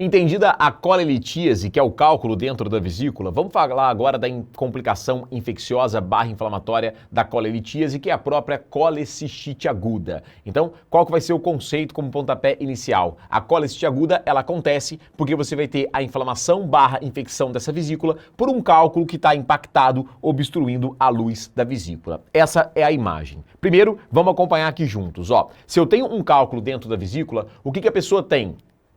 Entendida a colelitíase, que é o cálculo dentro da vesícula, vamos falar agora da complicação infecciosa barra inflamatória da colelitíase, que é a própria colecistite aguda. Então, qual que vai ser o conceito como pontapé inicial? A colecistite aguda, ela acontece porque você vai ter a inflamação barra infecção dessa vesícula por um cálculo que está impactado, obstruindo a luz da vesícula. Essa é a imagem. Primeiro, vamos acompanhar aqui juntos. Se eu tenho um cálculo dentro da vesícula, o que a pessoa tem?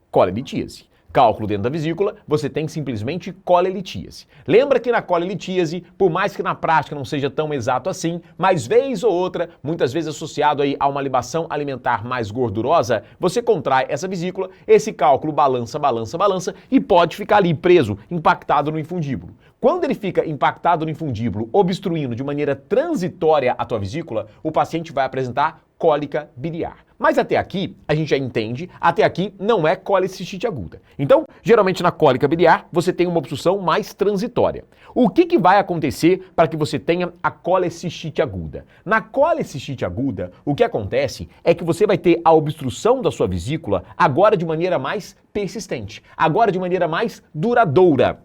Colelitíase. Cálculo dentro da vesícula, você tem simplesmente colelitíase. Lembra que na colelitíase, por mais que na prática não seja tão exato assim, mas vez ou outra, muitas vezes associado aí a uma libação alimentar mais gordurosa, você contrai essa vesícula, esse cálculo balança e pode ficar ali preso, impactado no infundíbulo. Quando ele fica impactado no infundíbulo, obstruindo de maneira transitória a tua vesícula, o paciente vai apresentar cólica biliar. Mas até aqui, a gente já entende, até aqui não é colecistite aguda. Então, geralmente na cólica biliar, você tem uma obstrução mais transitória. O que vai acontecer para que você tenha a colecistite aguda? Na colecistite aguda, o que acontece é que você vai ter a obstrução da sua vesícula agora de maneira mais persistente, agora de maneira mais duradoura.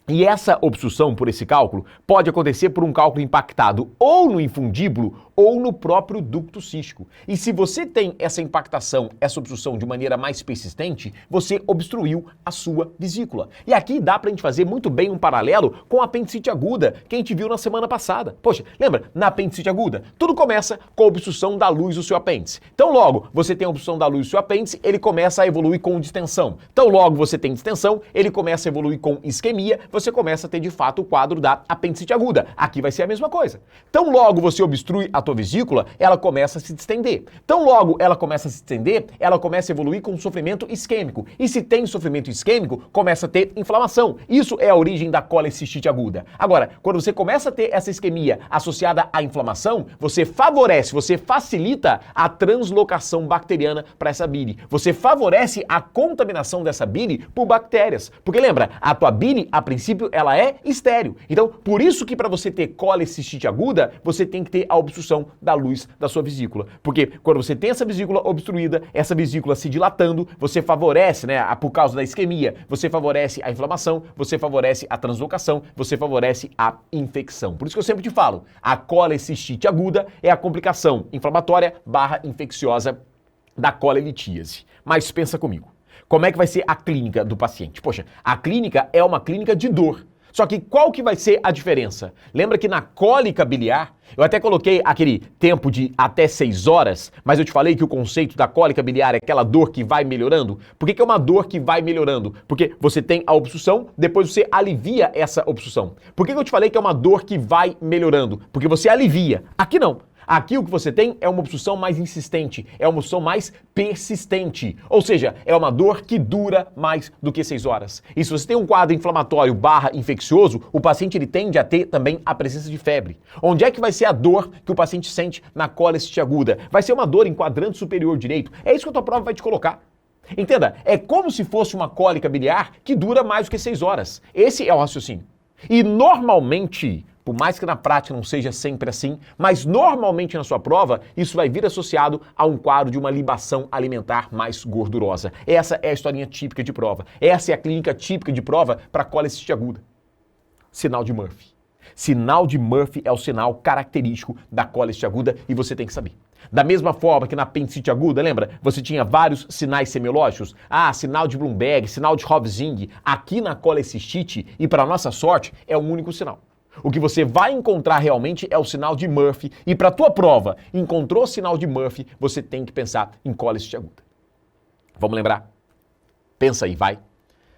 E essa obstrução por esse cálculo pode acontecer por um cálculo impactado ou no infundíbulo ou no próprio ducto cístico. E se você tem essa impactação, essa obstrução de maneira mais persistente, você obstruiu a sua vesícula. E aqui dá pra gente fazer muito bem um paralelo com a apendicite aguda, que a gente viu na semana passada. Poxa, lembra? Na apendicite aguda, tudo começa com a obstrução da luz do seu apêndice. Então logo você tem a obstrução da luz do seu apêndice, ele começa a evoluir com distensão. Então logo você tem distensão, ele começa a evoluir com isquemia, você começa a ter de fato o quadro da apendicite aguda. Aqui vai ser a mesma coisa. Então logo você obstrui a tua vesícula, ela começa a se distender. Então logo ela começa a se distender, ela começa a evoluir com sofrimento isquêmico. E se tem sofrimento isquêmico, começa a ter inflamação. Isso é a origem da colecistite aguda. Agora, quando você começa a ter essa isquemia associada à inflamação, você favorece, você facilita a translocação bacteriana para essa bile. Você favorece a contaminação dessa bile por bactérias. Porque lembra, a tua bile, a princípio, ela é estéril. Então, por isso que para você ter colecistite aguda, você tem que ter a obstrução da luz da sua vesícula. Porque quando você tem essa vesícula obstruída, essa vesícula se dilatando, você favorece, por causa da isquemia, você favorece a inflamação, você favorece a translocação, você favorece a infecção. Por isso que eu sempre te falo, a colecistite aguda é a complicação inflamatória barra infecciosa da colelitíase. Mas pensa comigo, como é que vai ser a clínica do paciente? Poxa, a clínica é uma clínica de dor. Só que qual que vai ser a diferença? Lembra que na cólica biliar, eu até coloquei aquele tempo de até 6 horas, mas eu te falei que o conceito da cólica biliar é aquela dor que vai melhorando? Por que é uma dor que vai melhorando? Porque você tem a obstrução, depois você alivia essa obstrução. Por que eu te falei que é uma dor que vai melhorando? Porque você alivia. Aqui não. Aqui o que você tem é uma obstrução mais insistente, é uma obstrução mais persistente, ou seja, é uma dor que dura mais do que 6 horas. E se você tem um quadro inflamatório barra infeccioso, o paciente ele tende a ter também a presença de febre. Onde é que vai ser a dor que o paciente sente na colecistite aguda? Vai ser uma dor em quadrante superior direito. É isso que a tua prova vai te colocar. Entenda, é como se fosse uma cólica biliar que dura mais do que 6 horas. Esse é o raciocínio. E normalmente, por mais que na prática não seja sempre assim, mas normalmente na sua prova, isso vai vir associado a um quadro de uma libação alimentar mais gordurosa. Essa é a historinha típica de prova. Essa é a clínica típica de prova para colecistite aguda. Sinal de Murphy. Sinal de Murphy é o sinal característico da colecistite aguda e você tem que saber. Da mesma forma que na apendicite aguda, lembra? Você tinha vários sinais semiológicos? Sinal de Bloomberg, sinal de Hofzing. Aqui na colecistite, e para nossa sorte, é um único sinal. O que você vai encontrar realmente é o sinal de Murphy. E para a tua prova, encontrou o sinal de Murphy, você tem que pensar em colecistite aguda. Vamos lembrar? Pensa aí, vai.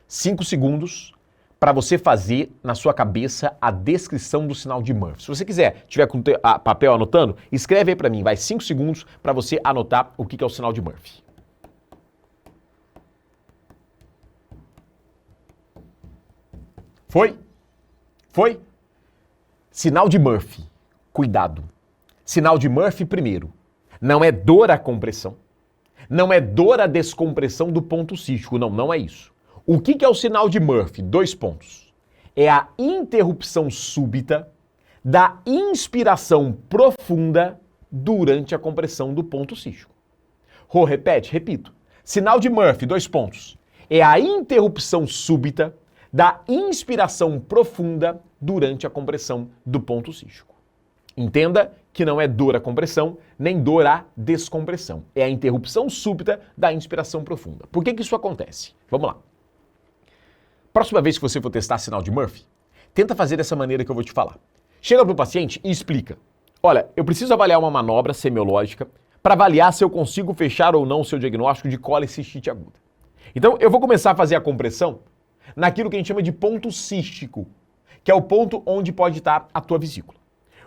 5 segundos para você fazer na sua cabeça a descrição do sinal de Murphy. Se você quiser, tiver com papel anotando, escreve aí para mim. Vai 5 segundos para você anotar o que é o sinal de Murphy. Foi? Foi? Sinal de Murphy, cuidado. Sinal de Murphy, primeiro, não é dor à compressão, não é dor à descompressão do ponto cístico, não é isso. O que é o sinal de Murphy? 2 pontos. É a interrupção súbita da inspiração profunda durante a compressão do ponto cístico. Repito. Sinal de Murphy, 2 pontos. é a interrupção súbita da inspiração profunda durante a compressão do ponto cístico. Entenda que não é dor à compressão, nem dor à descompressão. É a interrupção súbita da inspiração profunda. Por que isso acontece? Vamos lá. Próxima vez que você for testar sinal de Murphy, tenta fazer dessa maneira que eu vou te falar. Chega para o paciente e explica. Olha, eu preciso avaliar uma manobra semiológica para avaliar se eu consigo fechar ou não o seu diagnóstico de colecistite aguda. Então, eu vou começar a fazer a compressão naquilo que a gente chama de ponto cístico, que é o ponto onde pode estar a tua vesícula.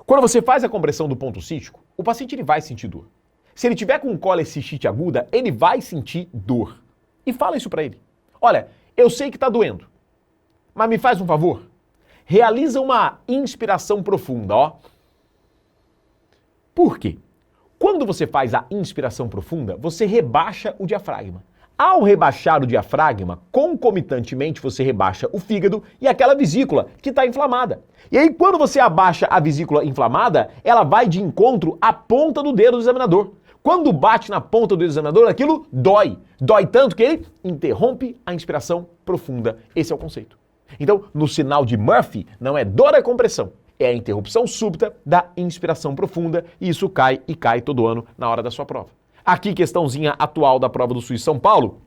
Quando você faz a compressão do ponto cístico, o paciente ele vai sentir dor. Se ele tiver com colecistite aguda, ele vai sentir dor. E fala isso para ele. Olha, eu sei que está doendo, mas me faz um favor. Realiza uma inspiração profunda, ó. Por quê? Quando você faz a inspiração profunda, você rebaixa o diafragma. Ao rebaixar o diafragma, concomitantemente você rebaixa o fígado e aquela vesícula que está inflamada. E aí, quando você abaixa a vesícula inflamada, ela vai de encontro à ponta do dedo do examinador. Quando bate na ponta do dedo do examinador, aquilo dói. Dói tanto que ele interrompe a inspiração profunda. Esse é o conceito. Então, no sinal de Murphy, não é dor à compressão, é a interrupção súbita da inspiração profunda e isso cai e cai todo ano na hora da sua prova. Aqui, questãozinha atual da prova do SUS São Paulo,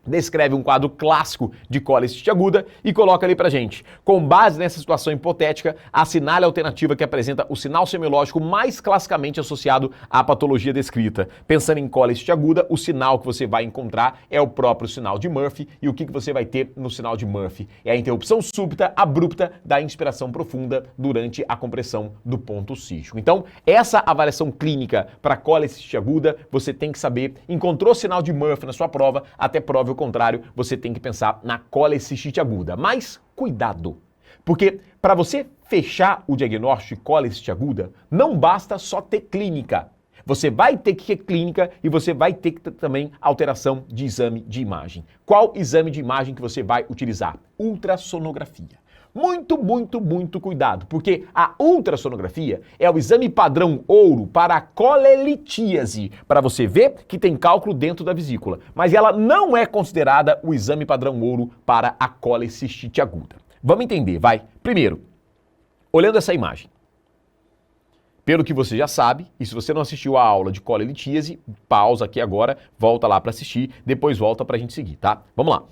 descreve um quadro clássico de colecistite aguda e coloca ali pra gente. Com base nessa situação hipotética, assinale a alternativa que apresenta o sinal semiológico mais classicamente associado à patologia descrita. Pensando em colecistite aguda, o sinal que você vai encontrar é o próprio sinal de Murphy. E o que você vai ter no sinal de Murphy? É a interrupção súbita, abrupta da inspiração profunda durante a compressão do ponto cístico. Então, essa avaliação clínica para colecistite aguda, você tem que saber. Encontrou sinal de Murphy na sua prova, até prova o contrário, você tem que pensar na colecistite aguda. Mas cuidado, porque para você fechar o diagnóstico de colecistite aguda, não basta só ter clínica. Você vai ter que ter clínica e você vai ter que ter também alteração de exame de imagem. Qual exame de imagem que você vai utilizar? Ultrassonografia. Muito cuidado, porque a ultrassonografia é o exame padrão ouro para a colelitíase, para você ver que tem cálculo dentro da vesícula, mas ela não é considerada o exame padrão ouro para a colecistite aguda. Vamos entender, vai. Primeiro, olhando essa imagem, pelo que você já sabe, e se você não assistiu a aula de colelitíase, pausa aqui agora, volta lá para assistir, depois volta para a gente seguir, tá? Vamos lá.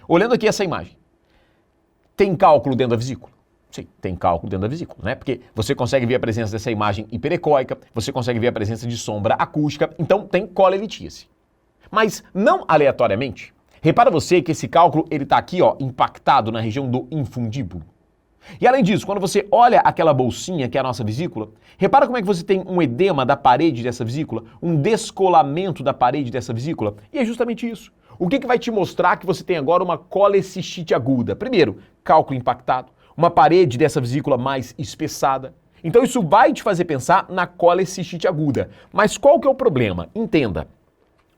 Olhando aqui essa imagem, tem cálculo dentro da vesícula? Sim, tem cálculo dentro da vesícula, né? Porque você consegue ver a presença dessa imagem hiperecóica, você consegue ver a presença de sombra acústica, então tem colelitíase. Mas não aleatoriamente. Repara você que esse cálculo, ele tá aqui, ó, impactado na região do infundíbulo. E além disso, quando você olha aquela bolsinha que é a nossa vesícula, repara como é que você tem um edema da parede dessa vesícula, um descolamento da parede dessa vesícula, e é justamente isso. O que vai te mostrar que você tem agora uma colecistite aguda? Primeiro, cálculo impactado, uma parede dessa vesícula mais espessada. Então isso vai te fazer pensar na colecistite aguda. Mas qual que é o problema? Entenda.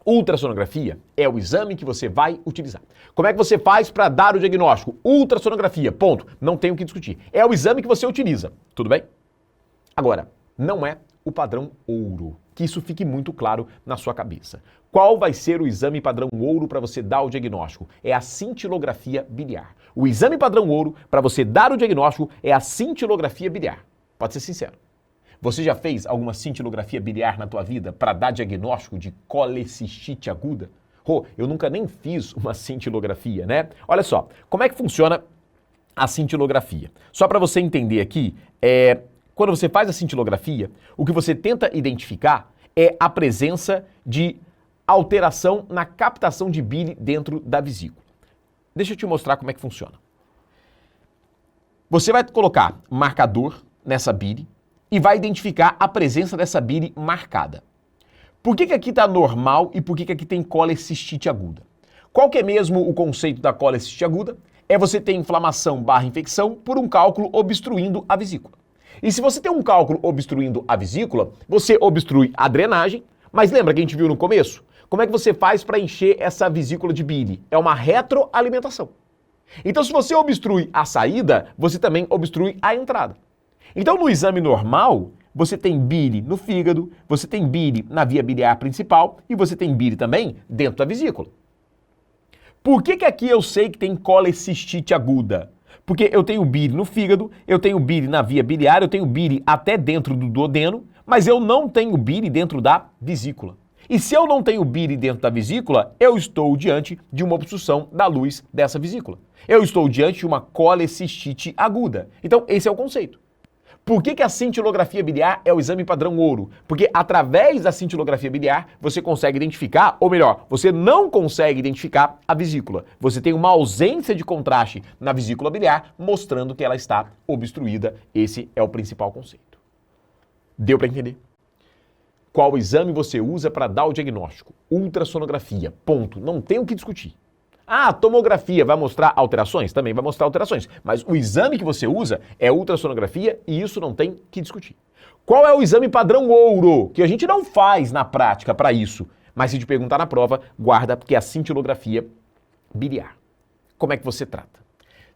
Ultrassonografia é o exame que você vai utilizar. Como é que você faz para dar o diagnóstico? Ultrassonografia, ponto. Não tem o que discutir. É o exame que você utiliza, tudo bem? Agora, não é o padrão ouro. Que isso fique muito claro na sua cabeça. Qual vai ser o exame padrão ouro para você dar o diagnóstico? É a cintilografia biliar. O exame padrão ouro para você dar o diagnóstico é a cintilografia biliar. Pode ser sincero. Você já fez alguma cintilografia biliar na tua vida para dar diagnóstico de colecistite aguda? Eu nunca nem fiz uma cintilografia, né? Olha só, como é que funciona a cintilografia? Só para você entender aqui, quando você faz a cintilografia, o que você tenta identificar é a presença de alteração na captação de bile dentro da vesícula. Deixa eu te mostrar como é que funciona. Você vai colocar marcador nessa bile e vai identificar a presença dessa bile marcada. Por que aqui está normal e por que aqui tem colecistite aguda? Qual que é mesmo o conceito da colecistite aguda? É você ter inflamação / infecção por um cálculo obstruindo a vesícula. E se você tem um cálculo obstruindo a vesícula, você obstrui a drenagem, mas lembra que a gente viu no começo? Como é que você faz para encher essa vesícula de bile? É uma retroalimentação. Então, se você obstrui a saída, você também obstrui a entrada. Então, no exame normal, você tem bile no fígado, você tem bile na via biliar principal e você tem bile também dentro da vesícula. Por que que aqui eu sei que tem colecistite aguda? Porque eu tenho bile no fígado, eu tenho bile na via biliar, eu tenho bile até dentro do duodeno, mas eu não tenho bile dentro da vesícula. E se eu não tenho bile dentro da vesícula, eu estou diante de uma obstrução da luz dessa vesícula. Eu estou diante de uma colecistite aguda. Então, esse é o conceito. Por que que a cintilografia biliar é o exame padrão ouro? Porque através da cintilografia biliar você consegue identificar, ou melhor, você não consegue identificar a vesícula. Você tem uma ausência de contraste na vesícula biliar, mostrando que ela está obstruída. Esse é o principal conceito. Deu para entender? Qual exame você usa para dar o diagnóstico? Ultrassonografia, ponto. Não tem o que discutir. Ah, a tomografia vai mostrar alterações? Também vai mostrar alterações. Mas o exame que você usa é ultrassonografia e isso não tem que discutir. Qual é o exame padrão ouro? Que a gente não faz na prática para isso. Mas se te perguntar na prova, guarda que é a cintilografia biliar. Como é que você trata?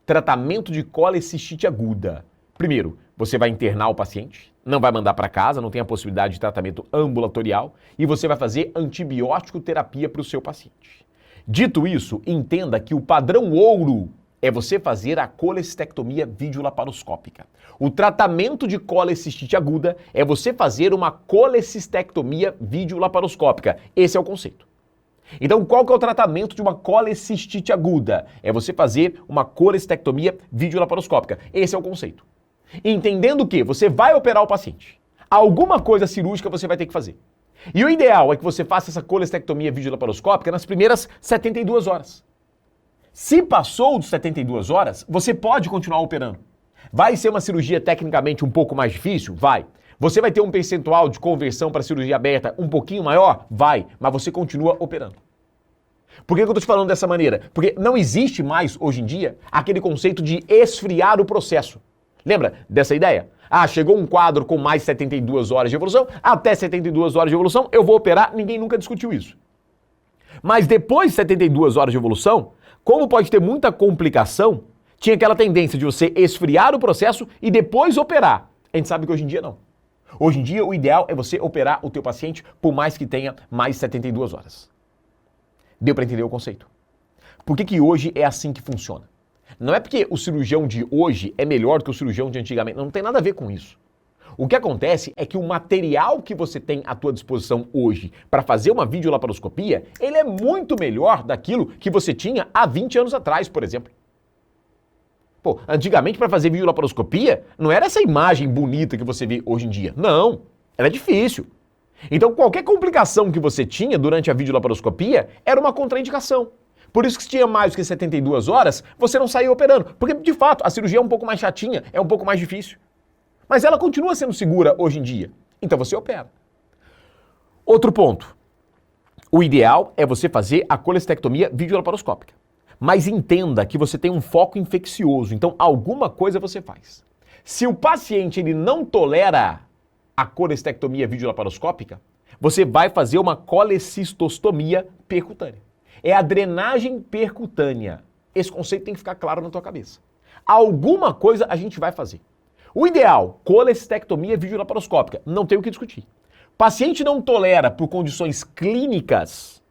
Tratamento de colecistite aguda. Primeiro, você vai internar o paciente, não vai mandar para casa, não tem a possibilidade de tratamento ambulatorial e você vai fazer antibiótico terapia para o seu paciente. Dito isso, entenda que o padrão ouro é você fazer a colecistectomia videolaparoscópica. O tratamento de colecistite aguda é você fazer uma colecistectomia videolaparoscópica. Esse é o conceito. Então, qual que é o tratamento de uma colecistite aguda? É você fazer uma colecistectomia videolaparoscópica. Esse é o conceito. Entendendo que você vai operar o paciente. Alguma coisa cirúrgica você vai ter que fazer. E o ideal é que você faça essa colecistectomia videolaparoscópica nas primeiras 72 horas. Se passou de 72 horas, você pode continuar operando. Vai ser uma cirurgia tecnicamente um pouco mais difícil? Vai. Você vai ter um percentual de conversão para cirurgia aberta um pouquinho maior? Vai. Mas você continua operando. Por que eu estou te falando dessa maneira? Porque não existe mais, hoje em dia, aquele conceito de esfriar o processo. Lembra dessa ideia? Ah, chegou um quadro com mais 72 horas de evolução, até 72 horas de evolução eu vou operar, ninguém nunca discutiu isso. Mas depois de 72 horas de evolução, como pode ter muita complicação, tinha aquela tendência de você esfriar o processo e depois operar. A gente sabe que hoje em dia não. Hoje em dia o ideal é você operar o teu paciente por mais que tenha mais 72 horas. Deu para entender o conceito? Por que que hoje é assim que funciona? Não é porque o cirurgião de hoje é melhor do que o cirurgião de antigamente, não tem nada a ver com isso. O que acontece é que o material que você tem à tua disposição hoje para fazer uma videolaparoscopia, ele é muito melhor daquilo que você tinha há 20 anos atrás, por exemplo. Pô, antigamente para fazer videolaparoscopia, não era essa imagem bonita que você vê hoje em dia. Não, era difícil. Então qualquer complicação que você tinha durante a videolaparoscopia era uma contraindicação. Por isso que se tinha mais do que 72 horas, você não saía operando. Porque, de fato, a cirurgia é um pouco mais chatinha, é um pouco mais difícil. Mas ela continua sendo segura hoje em dia. Então você opera. Outro ponto. O ideal é você fazer a colecistectomia videolaparoscópica. Mas entenda que você tem um foco infeccioso, então alguma coisa você faz. Se o paciente ele não tolera a colecistectomia videolaparoscópica, você vai fazer uma colecistostomia percutânea. É a drenagem percutânea. Esse conceito tem que ficar claro na tua cabeça. Alguma coisa a gente vai fazer. O ideal, colecistectomia videolaparoscópica, não tem o que discutir. Paciente não tolera por condições clínicas,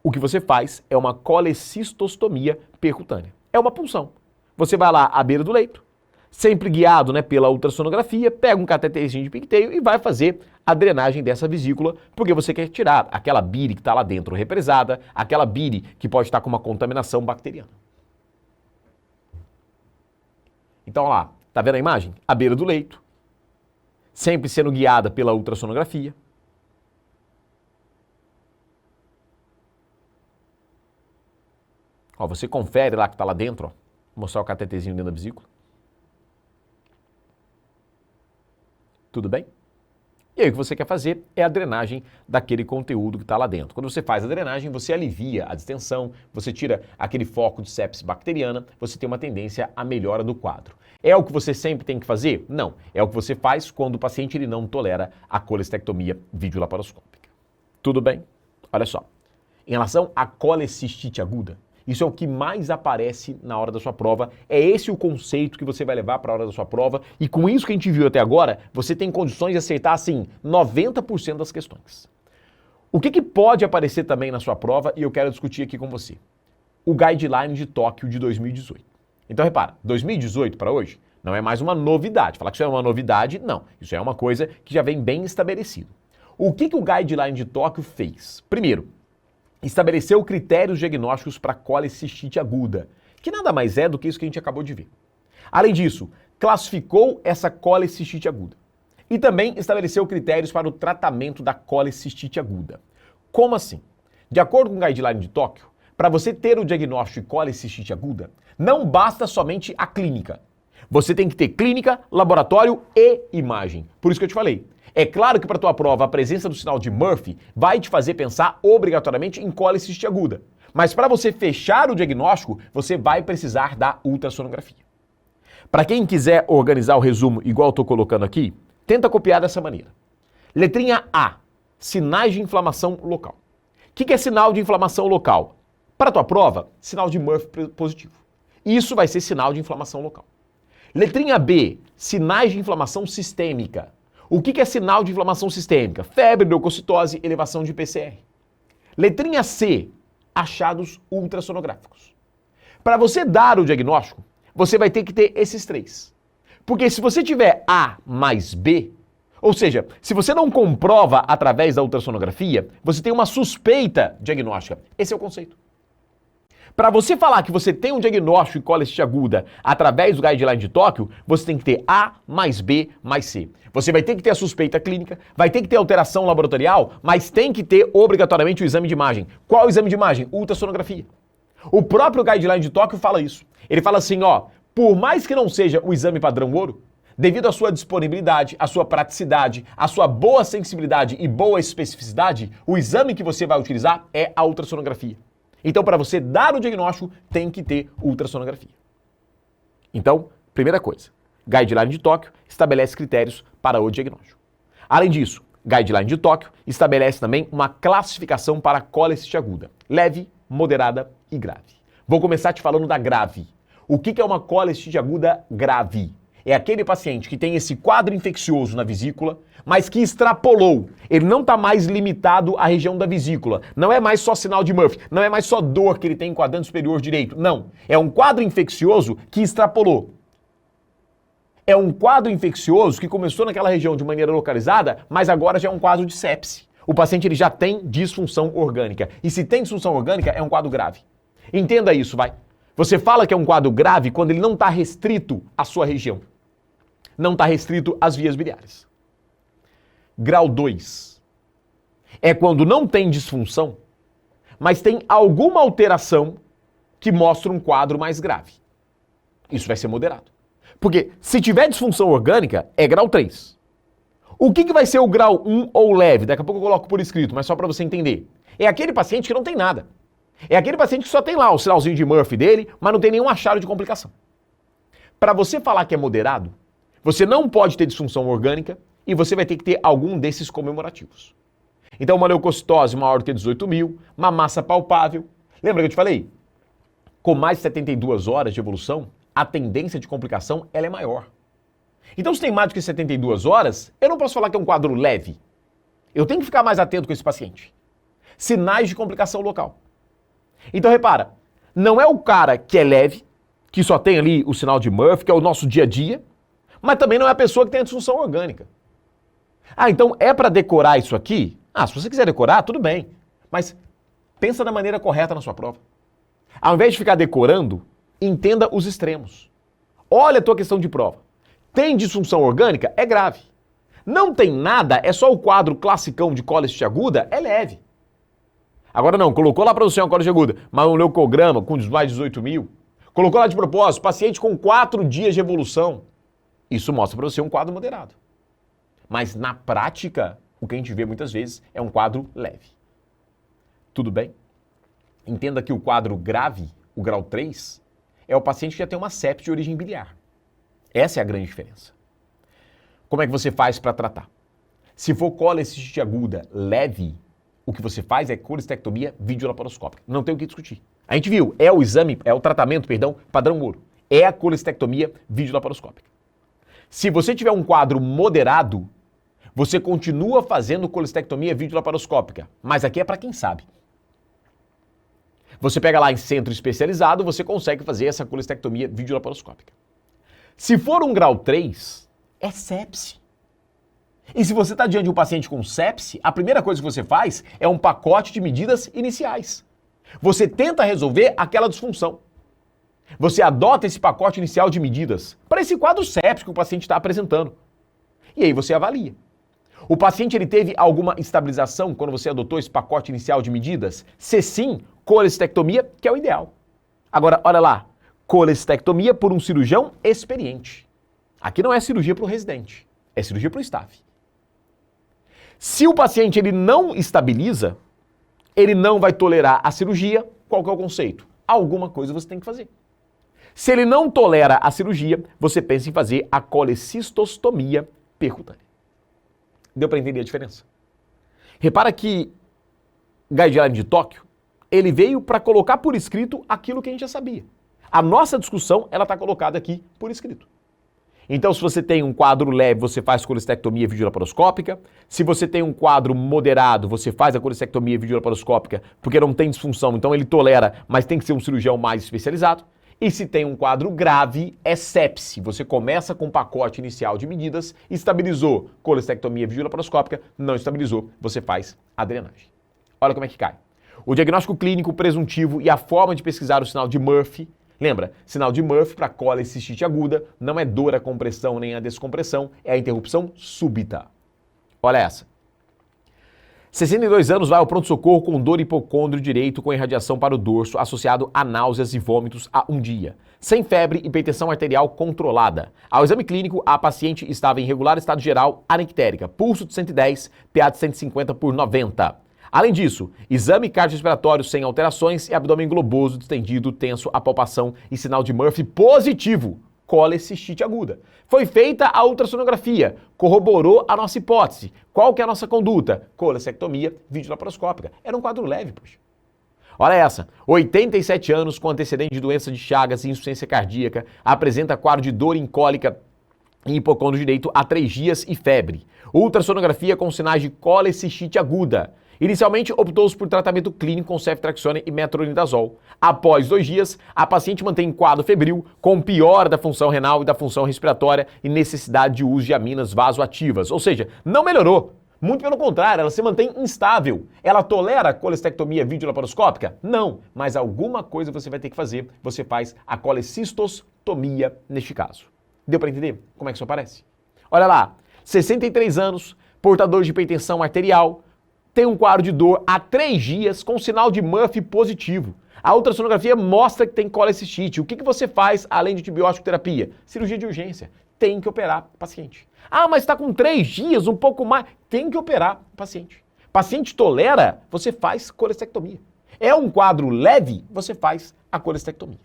o que você faz é uma colecistostomia percutânea. É uma punção. Você vai lá à beira do leito, sempre guiado, pela ultrassonografia, pega um cateterzinho de pigtail e vai fazer a drenagem dessa vesícula, porque você quer tirar aquela bile que está lá dentro represada, aquela bile que pode estar com uma contaminação bacteriana. Então, olha lá, tá vendo a imagem? À beira do leito, sempre sendo guiada pela ultrassonografia. Ó, você confere lá que está lá dentro, ó. Vou mostrar o cateterzinho dentro da vesícula. Tudo bem? E aí o que você quer fazer é a drenagem daquele conteúdo que está lá dentro. Quando você faz a drenagem, você alivia a distensão, você tira aquele foco de sepse bacteriana, você tem uma tendência à melhora do quadro. É o que você sempre tem que fazer? Não. É o que você faz quando o paciente ele não tolera a colecistectomia videolaparoscópica. Tudo bem? Olha só. Em relação à colecistite aguda, isso é o que mais aparece na hora da sua prova. É esse o conceito que você vai levar para a hora da sua prova. E com isso que a gente viu até agora, você tem condições de acertar, assim, 90% das questões. O que pode aparecer também na sua prova e eu quero discutir aqui com você? o Guideline de Tóquio de 2018. Então repara, 2018 para hoje não é mais uma novidade. Falar que isso é uma novidade, não. Isso é uma coisa que já vem bem estabelecido. O que o Guideline de Tóquio fez? Primeiro, estabeleceu critérios diagnósticos para colecistite aguda, que nada mais é do que isso que a gente acabou de ver. Além disso, classificou essa colecistite aguda e também estabeleceu critérios para o tratamento da colecistite aguda. Como assim? De acordo com o Guideline de Tóquio, para você ter o diagnóstico de colecistite aguda, não basta somente a clínica. Você tem que ter clínica, laboratório e imagem. Por isso que eu te falei. É claro que para a tua prova a presença do sinal de Murphy vai te fazer pensar obrigatoriamente em colecistite aguda. Mas para você fechar o diagnóstico, você vai precisar da ultrassonografia. Para quem quiser organizar o resumo igual eu estou colocando aqui, tenta copiar dessa maneira. Letrinha A, sinais de inflamação local. O que é sinal de inflamação local? Para a tua prova, sinal de Murphy positivo. Isso vai ser sinal de inflamação local. Letrinha B, sinais de inflamação sistêmica. O que é sinal de inflamação sistêmica? Febre, leucocitose, elevação de PCR. Letrinha C, achados ultrassonográficos. Para você dar o diagnóstico, você vai ter que ter esses três. Porque se você tiver A mais B, ou seja, se você não comprova através da ultrassonografia, você tem uma suspeita diagnóstica. Esse é o conceito. Para você falar que você tem um diagnóstico de colecistite aguda através do Guideline de Tóquio, você tem que ter A mais B mais C. Você vai ter que ter a suspeita clínica, vai ter que ter alteração laboratorial, mas tem que ter obrigatoriamente o exame de imagem. Qual o exame de imagem? Ultrassonografia. O próprio Guideline de Tóquio fala isso. Ele fala assim, ó, por mais que não seja o exame padrão ouro, devido à sua disponibilidade, à sua praticidade, à sua boa sensibilidade e boa especificidade, o exame que você vai utilizar é a ultrassonografia. Então, para você dar o diagnóstico, tem que ter ultrassonografia. Então, primeira coisa, Guideline de Tóquio estabelece critérios para o diagnóstico. Além disso, Guideline de Tóquio estabelece também uma classificação para colecistite aguda, leve, moderada e grave. Vou começar te falando da grave. O que é uma colecistite aguda grave? É aquele paciente que tem esse quadro infeccioso na vesícula, mas que extrapolou. Ele não está mais limitado à região da vesícula. Não é mais só sinal de Murphy. Não é mais só dor que ele tem em quadrante superior direito. Não. É um quadro infeccioso que extrapolou. É um quadro infeccioso que começou naquela região de maneira localizada, mas agora já é um quadro de sepse. O paciente ele já tem disfunção orgânica. E se tem disfunção orgânica, é um quadro grave. Entenda isso, vai. Você fala que é um quadro grave quando ele não está restrito à sua região. Não está restrito às vias biliares. Grau 2 é quando não tem disfunção, mas tem alguma alteração que mostra um quadro mais grave. Isso vai ser moderado. Porque se tiver disfunção orgânica, é grau 3. O que vai ser o grau 1 ou leve? Daqui a pouco eu coloco por escrito, mas só para você entender. É aquele paciente que não tem nada. É aquele paciente que só tem lá o sinalzinho de Murphy dele, mas não tem nenhum achado de complicação. Para você falar que é moderado, você não pode ter disfunção orgânica e você vai ter que ter algum desses comemorativos. Então, uma leucocitose maior do que 18 mil, uma massa palpável. Lembra que eu te falei? Com mais de 72 horas de evolução, a tendência de complicação ela é maior. Então, se tem mais do que 72 horas, eu não posso falar que é um quadro leve. Eu tenho que ficar mais atento com esse paciente. Sinais de complicação local. Então, repara, não é o cara que é leve, que só tem ali o sinal de Murphy, que é o nosso dia a dia, mas também não é a pessoa que tem a disfunção orgânica. Ah, então é para decorar isso aqui? Ah, se você quiser decorar, tudo bem. Mas pensa da maneira correta na sua prova. Ao invés de ficar decorando, entenda os extremos. Olha a tua questão de prova. Tem disfunção orgânica? É grave. Não tem nada, é só o quadro classicão de colecistite aguda? É leve. Agora não, colocou lá para você uma colecistite aguda, mas um leucograma com mais de 18 mil. Colocou lá de propósito, paciente com 4 dias de evolução. Isso mostra para você um quadro moderado. Mas na prática, o que a gente vê muitas vezes é um quadro leve. Tudo bem? Entenda que o quadro grave, o grau 3, é o paciente que já tem uma sepse de origem biliar. Essa é a grande diferença. Como é que você faz para tratar? Se for colecistite aguda leve, o que você faz é colestectomia videolaparoscópica. Não tem o que discutir. A gente viu, é o tratamento, padrão ouro. É a colestectomia videolaparoscópica. Se você tiver um quadro moderado, você continua fazendo colestectomia videolaparoscópica. Mas aqui é para quem sabe. Você pega lá em centro especializado, você consegue fazer essa colestectomia videolaparoscópica. Se for um grau 3, é sepse. E se você está diante de um paciente com sepse, a primeira coisa que você faz é um pacote de medidas iniciais. Você tenta resolver aquela disfunção. Você adota esse pacote inicial de medidas para esse quadro séptico que o paciente está apresentando. E aí você avalia. O paciente ele teve alguma estabilização quando você adotou esse pacote inicial de medidas? Se sim, colestectomia, que é o ideal. Agora, olha lá, colestectomia por um cirurgião experiente. Aqui não é cirurgia para o residente, é cirurgia para o staff. Se o paciente ele não estabiliza, ele não vai tolerar a cirurgia, qual que é o conceito? Alguma coisa você tem que fazer. Se ele não tolera a cirurgia, você pensa em fazer a colecistostomia percutânea. Deu para entender a diferença? Repara que Guideline de Tóquio, ele veio para colocar por escrito aquilo que a gente já sabia. A nossa discussão, ela está colocada aqui por escrito. Então, se você tem um quadro leve, você faz colestectomia videolaparoscópica. Se você tem um quadro moderado, você faz a colestectomia videolaparoscópica porque não tem disfunção, então ele tolera, mas tem que ser um cirurgião mais especializado. E se tem um quadro grave, é sepse. Você começa com um pacote inicial de medidas, estabilizou colestectomia videolaparoscópica, não estabilizou, você faz a drenagem. Olha como é que cai. O diagnóstico clínico presuntivo e a forma de pesquisar o sinal de Murphy. Lembra, sinal de Murphy para colecistite aguda não é dor a compressão nem a descompressão, é a interrupção súbita. Olha essa. 62 anos vai ao pronto-socorro com dor hipocôndrio direito com irradiação para o dorso associado a náuseas e vômitos há um dia. Sem febre e hipertensão arterial controlada. Ao exame clínico, a paciente estava em regular estado geral anictérica, pulso de 110, PA de 150 por 90. Além disso, exame cardiorrespiratório sem alterações e abdômen globoso, distendido, tenso, apalpação e sinal de Murphy positivo. Colecistite aguda. Foi feita a ultrassonografia, corroborou a nossa hipótese. Qual que é a nossa conduta? Colestectomia videolaparoscópica. Era um quadro leve, poxa. Olha essa, 87 anos com antecedente de doença de Chagas e insuficiência cardíaca, apresenta quadro de dor incólica em hipocôndrio direito há 3 dias e febre. Ultrassonografia com sinais de colecistite aguda. Inicialmente, optou-se por tratamento clínico com ceftriaxone e metronidazol. Após 2 dias, a paciente mantém quadro febril, com piora da função renal e da função respiratória e necessidade de uso de aminas vasoativas. Ou seja, não melhorou. Muito pelo contrário, ela se mantém instável. Ela tolera a colestectomia videolaparoscópica? Não, mas alguma coisa você vai ter que fazer. Você faz a colecistostomia neste caso. Deu para entender como é que isso aparece? Olha lá, 63 anos, portador de hipertensão arterial, tem um quadro de dor há 3 dias com sinal de Murphy positivo. A ultrassonografia mostra que tem colecistite. O que você faz além de antibiótico terapia? Cirurgia de urgência. Tem que operar o paciente. Ah, mas está com 3 dias, um pouco mais. Tem que operar o paciente. Paciente tolera, você faz colestectomia. É um quadro leve, você faz a colestectomia.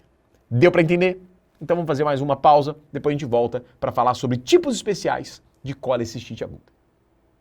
Deu para entender? Então vamos fazer mais uma pausa, depois a gente volta para falar sobre tipos especiais de colecistite aguda.